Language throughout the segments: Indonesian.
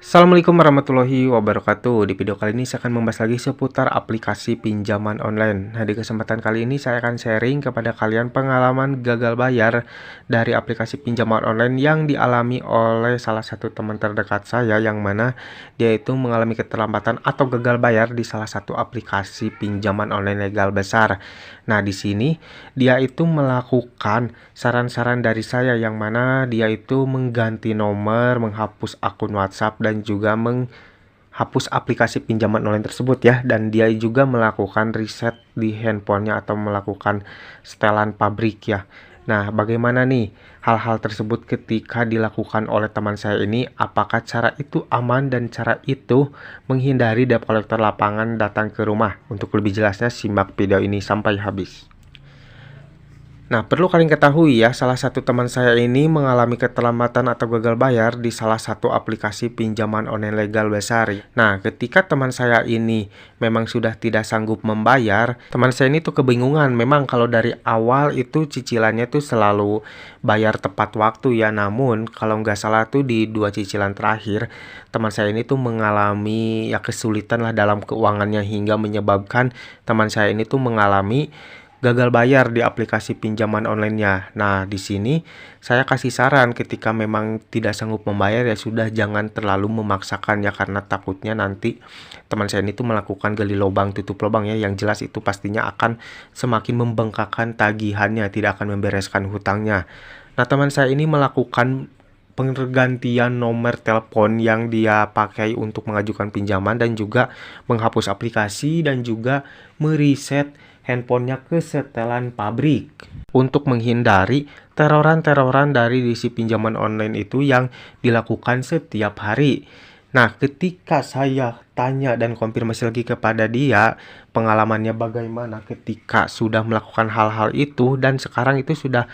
Assalamualaikum warahmatullahi wabarakatuh. Di video kali ini saya akan membahas lagi seputar aplikasi pinjaman online. Nah, di kesempatan kali ini saya akan sharing kepada kalian pengalaman gagal bayar dari aplikasi pinjaman online yang dialami oleh salah satu teman terdekat saya, yang mana dia itu mengalami keterlambatan atau gagal bayar di salah satu aplikasi pinjaman online legal besar. Nah, di sini dia itu melakukan saran-saran dari saya, yang mana dia itu mengganti nomor, menghapus akun WhatsApp, dan juga menghapus aplikasi pinjaman online tersebut ya. Dan dia juga melakukan reset di handphonenya atau melakukan setelan pabrik ya. Nah, bagaimana nih hal-hal tersebut ketika dilakukan oleh teman saya ini? Apakah cara itu aman dan cara itu menghindari debt collector lapangan datang ke rumah? Untuk lebih jelasnya simak video ini sampai habis. Nah, perlu kalian ketahui ya, salah satu teman saya ini mengalami keterlambatan atau gagal bayar di salah satu aplikasi pinjaman online legal besar. Nah, ketika teman saya ini memang sudah tidak sanggup membayar, teman saya ini tuh kebingungan. Memang kalau dari awal itu cicilannya tuh selalu bayar tepat waktu ya, namun kalau nggak salah tuh di 2 cicilan terakhir, teman saya ini tuh mengalami ya kesulitan lah dalam keuangannya, hingga menyebabkan teman saya ini tuh mengalami gagal bayar di aplikasi pinjaman online-nya. Nah, di sini saya kasih saran, ketika memang tidak sanggup membayar ya sudah, jangan terlalu memaksakan ya, karena takutnya nanti teman saya ini tuh melakukan gali lubang tutup lubang ya, yang jelas itu pastinya akan semakin membengkakkan tagihannya, tidak akan membereskan hutangnya. Nah, teman saya ini melakukan penggantian nomor telepon yang dia pakai untuk mengajukan pinjaman, dan juga menghapus aplikasi, dan juga mereset handphonenya ke setelan pabrik untuk menghindari teroran-teroran dari isi pinjaman online itu yang dilakukan setiap hari. Nah, ketika saya tanya dan konfirmasi lagi kepada dia pengalamannya bagaimana ketika sudah melakukan hal-hal itu, dan sekarang itu sudah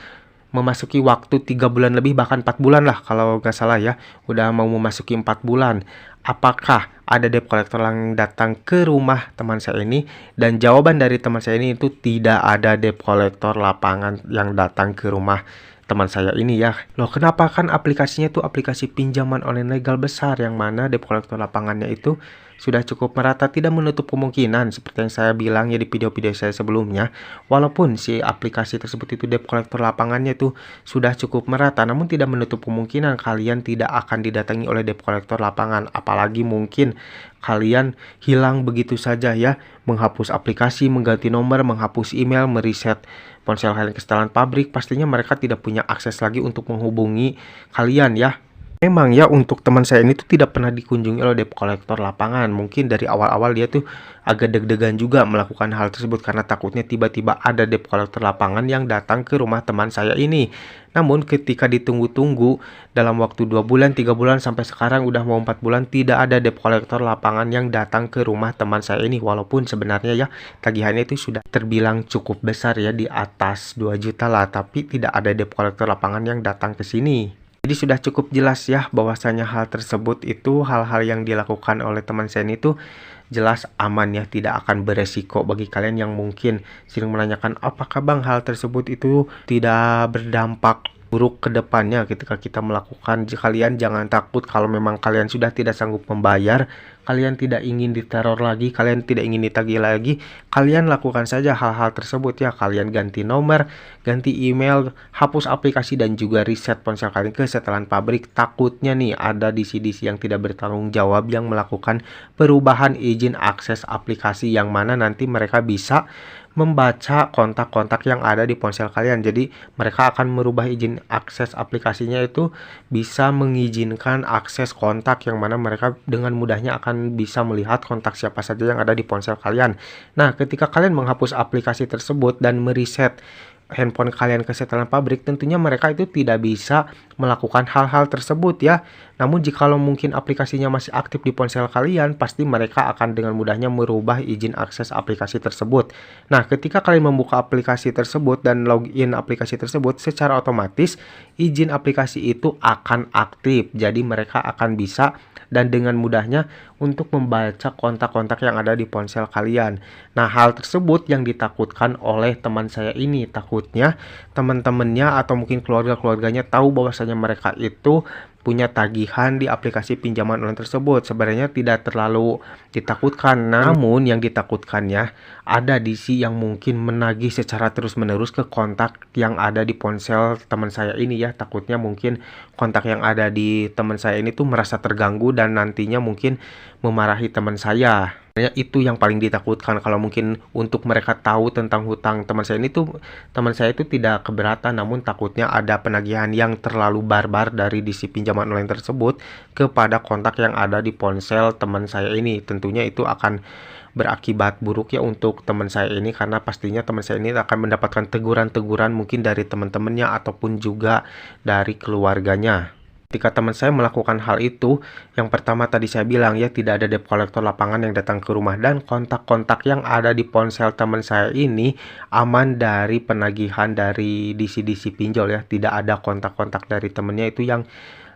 memasuki waktu 3 bulan lebih, bahkan 4 bulan lah kalau nggak salah ya, udah mau memasuki 4 bulan. Apakah ada debt collector yang datang ke rumah teman saya ini? Dan jawaban dari teman saya ini itu tidak ada debt collector lapangan yang datang ke rumah teman saya ini ya. Loh, kenapa? Kan aplikasinya itu aplikasi pinjaman online legal besar, yang mana debt collector lapangannya itu sudah cukup merata, tidak menutup kemungkinan seperti yang saya bilang ya di video-video saya sebelumnya. Walaupun si aplikasi tersebut itu debt collector lapangannya itu sudah cukup merata, namun tidak menutup kemungkinan kalian tidak akan didatangi oleh debt collector lapangan. Apalagi mungkin kalian hilang begitu saja ya, menghapus aplikasi, mengganti nomor, menghapus email, mereset ponsel kalian ke setelan pabrik, pastinya mereka tidak punya akses lagi untuk menghubungi kalian ya. Memang ya, untuk teman saya ini tuh tidak pernah dikunjungi oleh debt collector lapangan. Mungkin dari awal-awal dia tuh agak deg-degan juga melakukan hal tersebut, karena takutnya tiba-tiba ada debt collector lapangan yang datang ke rumah teman saya ini. Namun ketika ditunggu-tunggu dalam waktu 2 bulan, 3 bulan, sampai sekarang udah mau 4 bulan, tidak ada debt collector lapangan yang datang ke rumah teman saya ini. Walaupun sebenarnya ya tagihannya itu sudah terbilang cukup besar ya, di atas 2 juta lah, tapi tidak ada debt collector lapangan yang datang ke sini. Jadi sudah cukup jelas ya bahwasanya hal tersebut itu, hal-hal yang dilakukan oleh teman saya ini tuh jelas aman ya, tidak akan beresiko. Bagi kalian yang mungkin sering menanyakan, apakah bang hal tersebut itu tidak berdampak buruk ke depannya ketika kita melakukan, kalian jangan takut. Kalau memang kalian sudah tidak sanggup membayar, kalian tidak ingin diteror lagi, kalian tidak ingin ditagih lagi, kalian lakukan saja hal-hal tersebut ya. Kalian ganti nomor, ganti email, hapus aplikasi, dan juga reset ponsel kalian ke setelan pabrik. Takutnya nih ada DC-DC yang tidak bertanggung jawab yang melakukan perubahan izin akses aplikasi, yang mana nanti mereka bisa membaca kontak-kontak yang ada di ponsel kalian. Jadi mereka akan merubah izin akses aplikasinya, itu bisa mengizinkan akses kontak, yang mana mereka dengan mudahnya akan bisa melihat kontak siapa saja yang ada di ponsel kalian. Nah, ketika kalian menghapus aplikasi tersebut dan mereset handphone kalian ke setelan pabrik, tentunya mereka itu tidak bisa melakukan hal-hal tersebut ya. Namun jikalau mungkin aplikasinya masih aktif di ponsel kalian, pasti mereka akan dengan mudahnya merubah izin akses aplikasi tersebut. Nah, ketika kalian membuka aplikasi tersebut dan login aplikasi tersebut, secara otomatis izin aplikasi itu akan aktif. Jadi mereka akan bisa dan dengan mudahnya untuk membaca kontak-kontak yang ada di ponsel kalian. Nah, hal tersebut yang ditakutkan oleh teman saya ini. Takutnya teman-temannya atau mungkin keluarga-keluarganya tahu bahwasanya mereka itu punya tagihan di aplikasi pinjaman online tersebut. Sebenarnya tidak terlalu ditakutkan, namun yang ditakutkannya ada DC yang mungkin menagih secara terus-menerus ke kontak yang ada di ponsel teman saya ini ya. Takutnya mungkin kontak yang ada di teman saya ini tuh merasa terganggu dan nantinya mungkin memarahi teman saya. Sebenarnya itu yang paling ditakutkan. Kalau mungkin untuk mereka tahu tentang hutang teman saya ini tuh, teman saya itu tidak keberatan, namun takutnya ada penagihan yang terlalu barbar dari DC pinjaman online tersebut kepada kontak yang ada di ponsel teman saya ini. Tentunya itu akan berakibat buruk ya untuk teman saya ini, karena pastinya teman saya ini akan mendapatkan teguran-teguran mungkin dari teman-temannya ataupun juga dari keluarganya. Ketika teman saya melakukan hal itu, yang pertama tadi saya bilang ya, tidak ada debt collector lapangan yang datang ke rumah, dan kontak-kontak yang ada di ponsel teman saya ini aman dari penagihan dari DC-DC pinjol ya. Tidak ada kontak-kontak dari temennya itu yang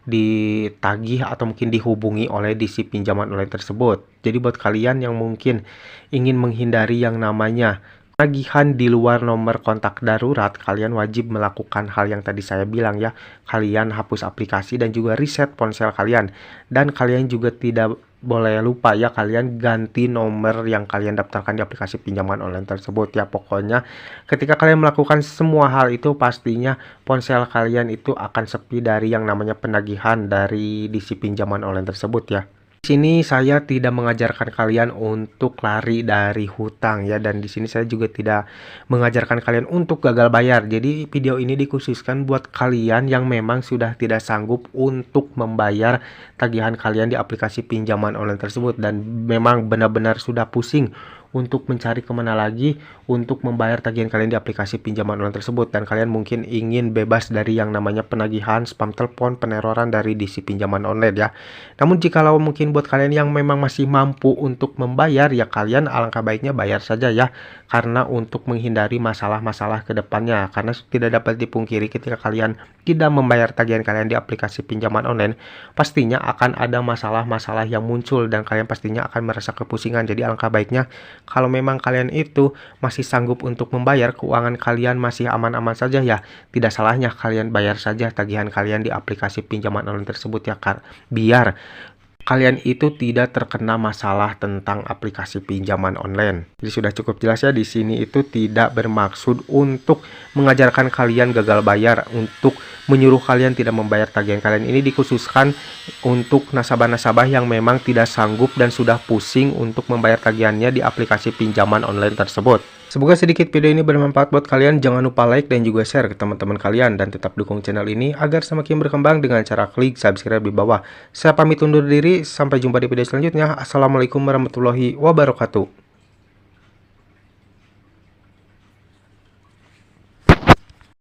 ditagih atau mungkin dihubungi oleh DC pinjaman online tersebut. Jadi buat kalian yang mungkin ingin menghindari yang namanya tagihan di luar nomor kontak darurat, kalian wajib melakukan hal yang tadi saya bilang ya. Kalian hapus aplikasi dan juga reset ponsel kalian. Dan kalian juga tidak boleh lupa ya, kalian ganti nomor yang kalian daftarkan di aplikasi pinjaman online tersebut ya. Pokoknya ketika kalian melakukan semua hal itu, pastinya ponsel kalian itu akan sepi dari yang namanya penagihan dari DC pinjaman online tersebut ya. Di sini saya tidak mengajarkan kalian untuk lari dari hutang ya, dan di sini saya juga tidak mengajarkan kalian untuk gagal bayar. Jadi video ini dikhususkan buat kalian yang memang sudah tidak sanggup untuk membayar tagihan kalian di aplikasi pinjaman online tersebut dan memang benar-benar sudah pusing untuk mencari kemana lagi untuk membayar tagihan kalian di aplikasi pinjaman online tersebut, dan kalian mungkin ingin bebas dari yang namanya penagihan, spam telepon, peneroran dari DC pinjaman online ya. Namun jikalau mungkin buat kalian yang memang masih mampu untuk membayar ya, kalian alangkah baiknya bayar saja ya, karena untuk menghindari masalah-masalah ke depannya. Karena tidak dapat dipungkiri, ketika kalian tidak membayar tagihan kalian di aplikasi pinjaman online, pastinya akan ada masalah-masalah yang muncul dan kalian pastinya akan merasa kepusingan. Jadi alangkah baiknya kalau memang kalian itu masih sanggup untuk membayar, keuangan kalian masih aman-aman saja ya, tidak salahnya kalian bayar saja tagihan kalian di aplikasi pinjaman online tersebut ya, biar kalian itu tidak terkena masalah tentang aplikasi pinjaman online. Jadi sudah cukup jelas ya, di sini itu tidak bermaksud untuk mengajarkan kalian gagal bayar, untuk menyuruh kalian tidak membayar tagihan kalian. Ini dikhususkan untuk nasabah-nasabah yang memang tidak sanggup dan sudah pusing untuk membayar tagihannya di aplikasi pinjaman online tersebut. Semoga sedikit video ini bermanfaat buat kalian. Jangan lupa like dan juga share ke teman-teman kalian, dan tetap dukung channel ini agar semakin berkembang dengan cara klik subscribe di bawah. Saya pamit undur diri, sampai jumpa di video selanjutnya. Assalamualaikum warahmatullahi wabarakatuh.